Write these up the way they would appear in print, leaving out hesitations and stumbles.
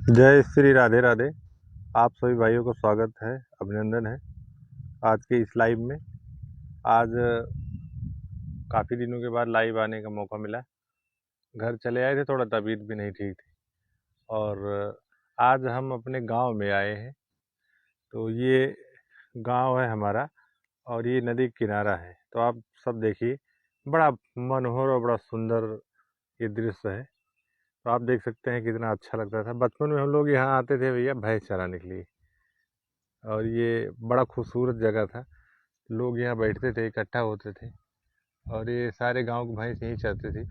जय श्री राधे राधे। आप सभी भाइयों को स्वागत है, अभिनंदन है आज के इस लाइव में। आज काफ़ी दिनों के बाद लाइव आने का मौका मिला। घर चले आए थे, थोड़ा तबीयत भी नहीं ठीक थी और आज हम अपने गांव में आए हैं। तो ये गांव है हमारा और ये नदी किनारा है। तो आप सब देखिए, बड़ा मनोहर और बड़ा सुंदर ये दृश्य है। तो आप देख सकते हैं कितना अच्छा लगता था। बचपन में हम लोग यहाँ आते थे भैया भैंस चराने के लिए, और ये बड़ा खूबसूरत जगह था। लोग यहाँ बैठते थे, इकट्ठा होते थे और ये सारे गांव की भैंस यहीं चरती थी।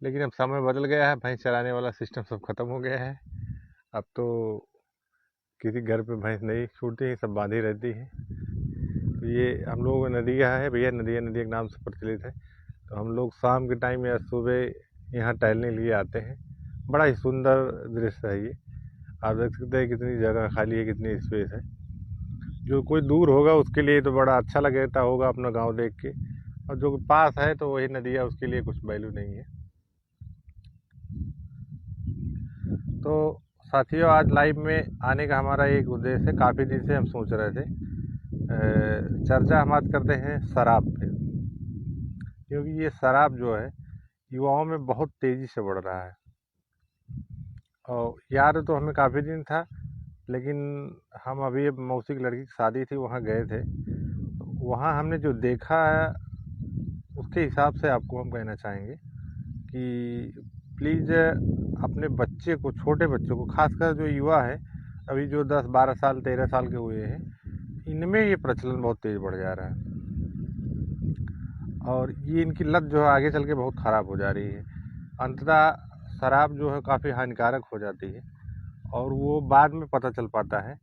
लेकिन अब समय बदल गया है, भैंस चराने वाला सिस्टम सब खत्म हो गया है। अब तो किसी घर पे भैंस नहीं छूटती है, सब बांधी रहती है। तो ये हम लोग नदिया है भैया, नदिया नदिया के नाम से प्रचलित है। तो हम लोग शाम के टाइम या सुबह यहाँ टहलने के लिए आते हैं। बड़ा ही सुंदर दृश्य है ये। आप देख सकते हैं कितनी जगह खाली है, कितनी स्पेस है। जो कोई दूर होगा उसके लिए तो बड़ा अच्छा लगता होगा अपना गांव देख के, और जो पास है तो वही नदियाँ, उसके लिए कुछ वैल्यू नहीं है। तो साथियों, आज लाइव में आने का हमारा एक उद्देश्य है। काफ़ी दिन से हम सोच रहे थे, चर्चा हम आज करते हैं शराब पे। क्योंकि ये शराब जो है युवाओं में बहुत तेज़ी से बढ़ रहा है। और याद तो हमें काफ़ी दिन था, लेकिन हम अभी मौसी की लड़की की शादी थी, वहाँ गए थे। तो वहाँ हमने जो देखा है उसके हिसाब से आपको हम कहना चाहेंगे कि प्लीज़ अपने बच्चे को, छोटे बच्चों को, खासकर जो युवा है, अभी जो 10 12 साल 13 साल के हुए हैं, इनमें ये प्रचलन बहुत तेज़ बढ़ जा रहा है। और ये इनकी लत जो है आगे चल के बहुत ख़राब हो जा रही है। अंततः शराब जो है काफ़ी हानिकारक हो जाती है और वो बाद में पता चल पाता है।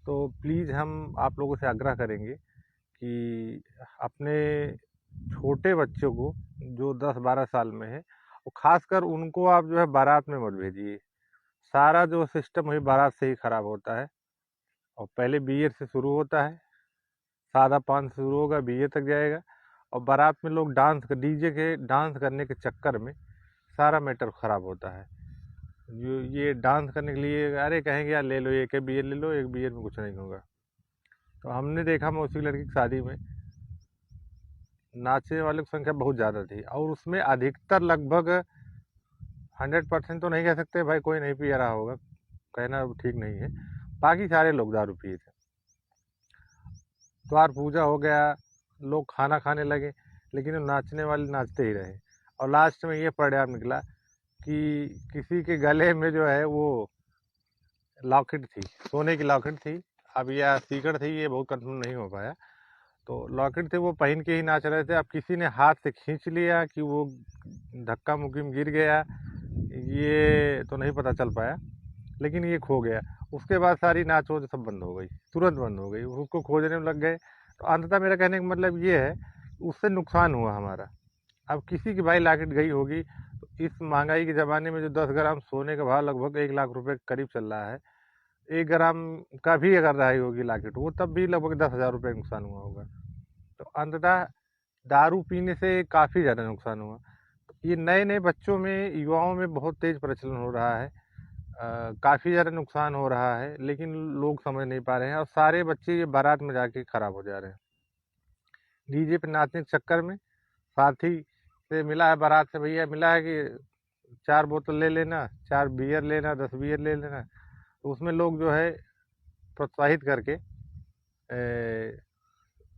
तो प्लीज़ हम आप लोगों से आग्रह करेंगे कि अपने छोटे बच्चों को जो 10 12 साल में है, वो खासकर उनको आप जो है बारात में मत भेजिए। सारा जो सिस्टम वही बारात से ही खराब होता है। और पहले बियर से शुरू होता है, सादा पान से शुरू होगा, बियर तक जाएगा। और बारात में लोग डांस, डीजे के डांस करने के चक्कर में सारा मैटर खराब होता है। जो ये डांस करने के लिए अरे कहेंगे यार ले लो, एक बियर ले लो, एक बियर में कुछ नहीं होगा। तो हमने देखा मौसी की लड़की की शादी में नाचने वालों की संख्या बहुत ज़्यादा थी, और उसमें अधिकतर लगभग 100% तो नहीं कह सकते भाई, कोई नहीं पिया रहा होगा, कहना ठीक नहीं है। बाकी सारे लोग दारू पिए थे। द्वार पूजा हो गया, लोग खाना खाने लगे, लेकिन वो नाचने वाले नाचते ही रहे। और लास्ट में ये परिणाम निकला कि किसी के गले में जो है वो लॉकेट थी, सोने की लॉकेट थी। अब या सीकड़ थी, ये बहुत कंफर्म नहीं हो पाया। तो लॉकेट थे, वो पहन के ही नाच रहे थे। अब किसी ने हाथ से खींच लिया कि वो धक्का मुक्की में गिर गया, ये तो नहीं पता चल पाया, लेकिन ये खो गया। उसके बाद सारी नाच वो सब बंद हो गई, तुरंत बंद हो गई, उसको खोजने में लग गए। तो अंततः मेरा कहने का मतलब ये है, उससे नुकसान हुआ हमारा। अब किसी की भाई लॉकेट गई होगी, तो इस महंगाई के ज़माने में जो 10 ग्राम सोने का भाव लगभग 1 लाख रुपए के करीब चल रहा है, 1 ग्राम का भी अगर रही होगी लॉकेट, वो तब भी लगभग 10,000 रुपये नुकसान हुआ होगा। तो अंततः दारू पीने से काफ़ी ज़्यादा नुकसान हुआ। ये नए नए बच्चों में, युवाओं में बहुत तेज़ प्रचलन हो रहा है। काफ़ी ज़्यादा नुकसान हो रहा है, लेकिन लोग समझ नहीं पा रहे हैं, और सारे बच्चे ये बारात में जाके ख़राब हो जा रहे हैं। डीजे पे नाचने के चक्कर में साथी से मिला है, बारात से भैया मिला है कि 4 बोतल ले लेना, 4 बियर लेना, 10 बियर ले लेना। तो उसमें लोग जो है प्रोत्साहित करके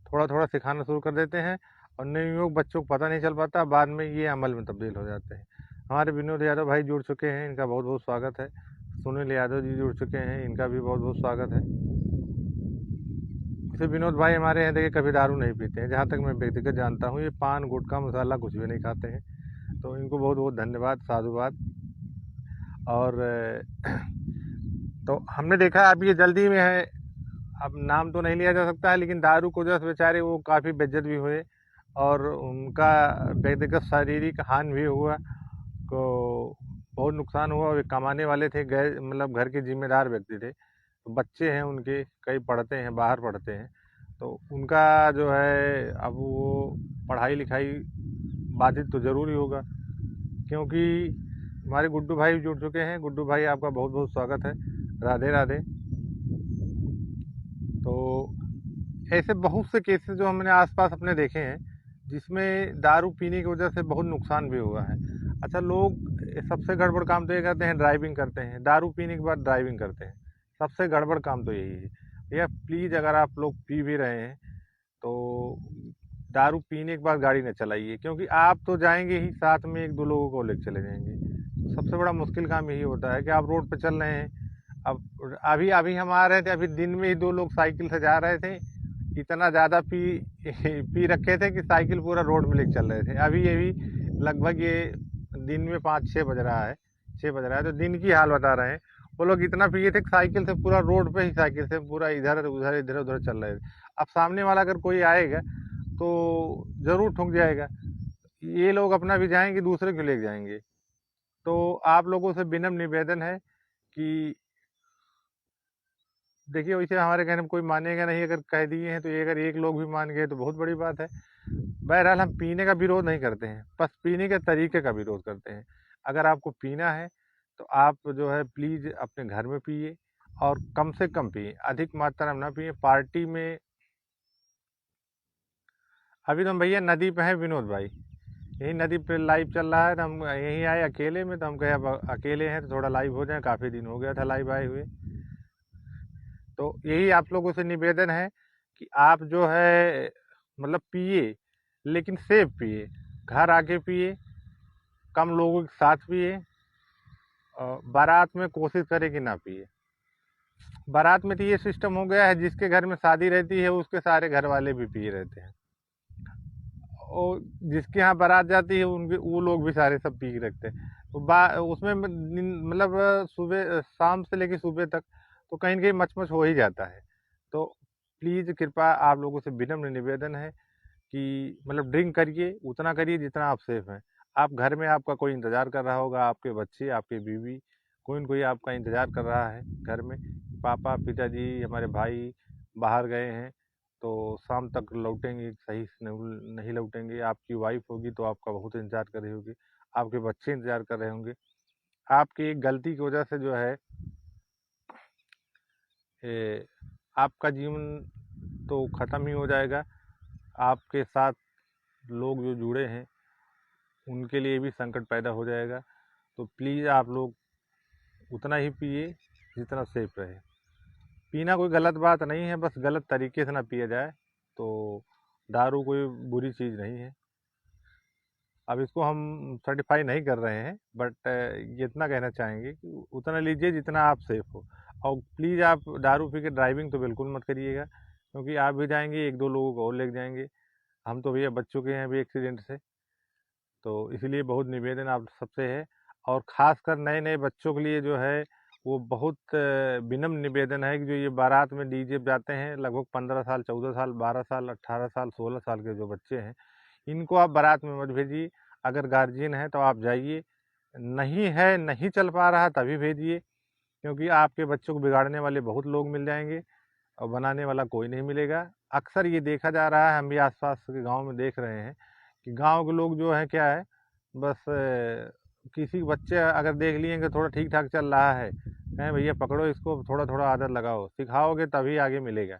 थोड़ा थोड़ा सिखाना शुरू कर देते हैं, और नवयुवक बच्चों को पता नहीं चल पाता, बाद में ये अमल में तब्दील हो जाते हैं। हमारे विनोद यादव भाई जुड़ चुके हैं, इनका बहुत बहुत स्वागत है। सुनील यादव जी जुड़ चुके हैं, इनका भी बहुत बहुत स्वागत है। वैसे विनोद भाई हमारे यहाँ देखिए कभी दारू नहीं पीते हैं, जहाँ तक मैं व्यक्तिगत जानता हूँ। ये पान गुटखा मसाला कुछ भी नहीं खाते हैं। तो इनको बहुत बहुत धन्यवाद, साधुवाद। और तो हमने देखा अब ये जल्दी में है, अब नाम तो नहीं लिया जा सकता है, लेकिन दारू को जैसे बेचारे वो काफ़ी बेइज्जत भी हुए, और उनका व्यक्तिगत शारीरिक हानि भी हुआ। को बहुत नुकसान हुआ। वे कमाने वाले थे, गैर मतलब घर के जिम्मेदार व्यक्ति थे। तो बच्चे हैं उनके, कई पढ़ते हैं, बाहर पढ़ते हैं। तो उनका जो है अब वो पढ़ाई लिखाई बाधित तो ज़रूर ही होगा, क्योंकि हमारे गुड्डू भाई जुड़ चुके हैं। गुड्डू भाई आपका बहुत बहुत स्वागत है। राधे राधे। तो ऐसे बहुत से केसेस जो हमने आसपास अपने देखे हैं जिसमें दारू पीने की वजह से बहुत नुकसान भी हुआ है। अच्छा, लोग सबसे गड़बड़ काम तो ये करते हैं, ड्राइविंग करते हैं, दारू पीने के बाद ड्राइविंग करते हैं। सबसे गड़बड़ काम तो यही है। भैया प्लीज़, अगर आप लोग पी भी रहे हैं तो दारू पीने के बाद गाड़ी न चलाइए, क्योंकि आप तो जाएंगे ही, साथ में एक दो लोगों को लेकर चले जाएंगे। सबसे बड़ा मुश्किल काम यही होता है कि आप रोड पे चल रहे हैं। अब अभी अभी हम आ रहे थे, अभी दिन में ही दो लोग साइकिल से जा रहे थे, इतना ज़्यादा पी पी रखे थे कि साइकिल पूरा रोड में लेके चल रहे थे। अभी ये भी लगभग ये दिन में 5-6 बज रहा है, 6 बज रहा है, तो दिन की हाल बता रहे हैं। वो लोग इतना पिए थे कि साइकिल से पूरा रोड पे ही, साइकिल से पूरा इधर उधर इधर उधर चल रहे थे। अब सामने वाला अगर कोई आएगा तो ज़रूर ठुक जाएगा। ये लोग अपना भी जाएंगे, दूसरे को लेके जाएंगे। तो आप लोगों से विनम्र निवेदन है कि देखिए, वैसे हमारे कहने में कोई मानेगा नहीं, अगर कह दिए हैं तो ये, अगर एक लोग भी मान गए तो बहुत बड़ी बात है। बहरहाल हम पीने का विरोध नहीं करते हैं, बस पीने के तरीके का विरोध करते हैं। अगर आपको पीना है तो आप जो है प्लीज़ अपने घर में पिए, और कम से कम पिए, अधिक मात्रा में ना पिए। पार्टी में अभी तो हम भैया नदी पे हैं विनोद भाई, यही नदी पे लाइव चल रहा है, तो हम यहीं आए अकेले में, तो हम कहे अब अकेले हैं तो थोड़ा लाइव हो जाए, काफ़ी दिन हो गया था लाइव आए हुए। तो यही आप लोगों से निवेदन है कि आप जो है मतलब पिए, लेकिन सेफ पिए, घर आके पिए, कम लोगों के साथ पिए, और बारात में कोशिश करें कि ना पिए। बारात में तो ये सिस्टम हो गया है, जिसके घर में शादी रहती है उसके सारे घर वाले भी पिए रहते हैं, और जिसके यहाँ बारात जाती है उनके वो लोग भी सारे सब पी के रखते हैं। तो उसमें मतलब सुबह शाम से लेकर सुबह तक तो कहीं न कहीं मच-मच हो ही जाता है। तो प्लीज़ कृपया आप लोगों से विनम्र निवेदन है कि मतलब ड्रिंक करिए, उतना करिए जितना आप सेफ हैं। आप घर में, आपका कोई इंतज़ार कर रहा होगा, आपके बच्चे, आपकी बीवी, कोई न कोई आपका इंतज़ार कर रहा है घर में। पापा, पिताजी, हमारे भाई बाहर गए हैं, तो शाम तक लौटेंगे, सही से नहीं नहीं लौटेंगे। आपकी वाइफ़ होगी तो आपका बहुत इंतज़ार कर रही होगी, आपके बच्चे इंतज़ार कर रहे होंगे। आपकी एक गलती की वजह से जो है ए, आपका जीवन तो ख़त्म ही हो जाएगा। आपके साथ लोग जो जुड़े हैं उनके लिए भी संकट पैदा हो जाएगा। तो प्लीज़ आप लोग उतना ही पिए जितना सेफ रहे। पीना कोई गलत बात नहीं है, बस गलत तरीके से ना पिया जाए। तो दारू कोई बुरी चीज़ नहीं है। अब इसको हम सर्टिफाई नहीं कर रहे हैं, बट ये इतना कहना चाहेंगे कि उतना लीजिए जितना आप सेफ हो। और प्लीज़ आप दारू पी के ड्राइविंग तो बिल्कुल मत करिएगा, क्योंकि आप भी जाएंगे, एक दो लोगों को और लेके जाएंगे। हम तो भैया बच चुके हैं अभी एक्सीडेंट से, तो इसलिए बहुत निवेदन आप सबसे है। और ख़ासकर नए नए बच्चों के लिए जो है वो बहुत विनम्र निवेदन है कि जो ये बारात में डीजे जाते हैं, लगभग 15 साल, 14 साल, 12 साल, 18 साल, 16 साल के जो बच्चे हैं, इनको आप बारात में मत भेजिए। अगर गार्जियन है तो आप जाइए, नहीं है, नहीं चल पा रहा तभी भेजिए, क्योंकि आपके बच्चों को बिगाड़ने वाले बहुत लोग मिल जाएंगे और बनाने वाला कोई नहीं मिलेगा। अक्सर ये देखा जा रहा है, हम भी आसपास के गांव में देख रहे हैं कि गांव के लोग जो है क्या है, बस किसी बच्चे अगर देख लिए कि थोड़ा ठीक ठाक चल रहा है, कहें भैया पकड़ो इसको, थोड़ा थोड़ा आदत लगाओ, सिखाओगे तभी आगे मिलेगा।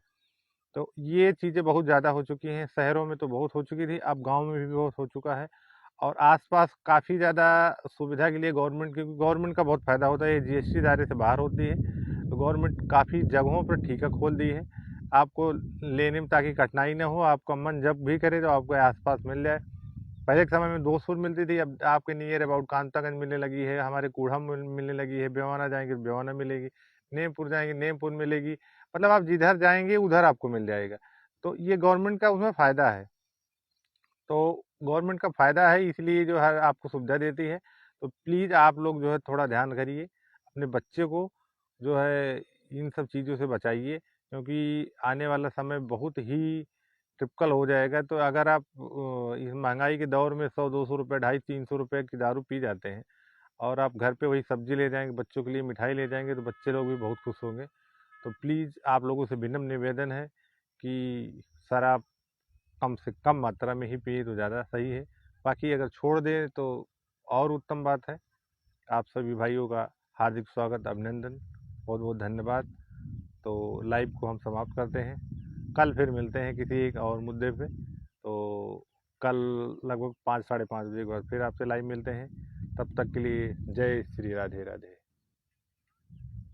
तो ये चीज़ें बहुत ज़्यादा हो चुकी हैं, शहरों में तो बहुत हो चुकी थी, अब गांव में भी बहुत हो चुका है। और आसपास काफ़ी ज़्यादा सुविधा के लिए गवर्नमेंट, क्योंकि गवर्नमेंट का बहुत फ़ायदा होता है, ये जीएसटी दायरे से बाहर होती है, तो गवर्नमेंट काफ़ी जगहों पर ठीका खोल दी है आपको लेने में, ताकि कठिनाई ना हो, आपका मन जब भी करे तो आपको आसपास मिल जाए। पहले के समय में दोस्तपुर मिलती थी, अब आपके नियर अबाउट कांतागंज मिलने लगी है, हमारे कूढ़ा मिलने लगी है, बेवाना जाएंगे बेवाना मिलेगी, नेमपुर जाएंगे नेमपुर मिलेगी, मतलब आप जिधर जाएंगे उधर आपको मिल जाएगा। तो ये गवर्नमेंट का उसमें फ़ायदा है। तो गवर्नमेंट का फ़ायदा है, इसलिए जो है आपको सुविधा देती है। तो प्लीज़ आप लोग जो है थोड़ा ध्यान करिए, अपने बच्चे को जो है इन सब चीज़ों से बचाइए, क्योंकि आने वाला समय बहुत ही टिपिकल हो जाएगा। तो अगर आप इस महंगाई के दौर में 100-200 रुपये, 250-300 रुपये की दारू पी जाते हैं, और आप घर पे वही सब्जी ले जाएंगे, बच्चों के लिए मिठाई ले जाएंगे, तो बच्चे लोग भी बहुत खुश होंगे। तो प्लीज़ आप लोगों से विनम्र निवेदन है कि शराब कम से कम मात्रा में ही पिए तो ज़्यादा सही है। बाकी अगर छोड़ दें तो और उत्तम बात है। आप सभी भाइयों का हार्दिक स्वागत, अभिनंदन, बहुत बहुत धन्यवाद। तो लाइव को हम समाप्त करते हैं। कल फिर मिलते हैं किसी एक और मुद्दे पे। तो कल लगभग 5 साढ़े 5 बजे के बाद फिर आपसे लाइव मिलते हैं। तब तक के लिए जय श्री राधे राधे।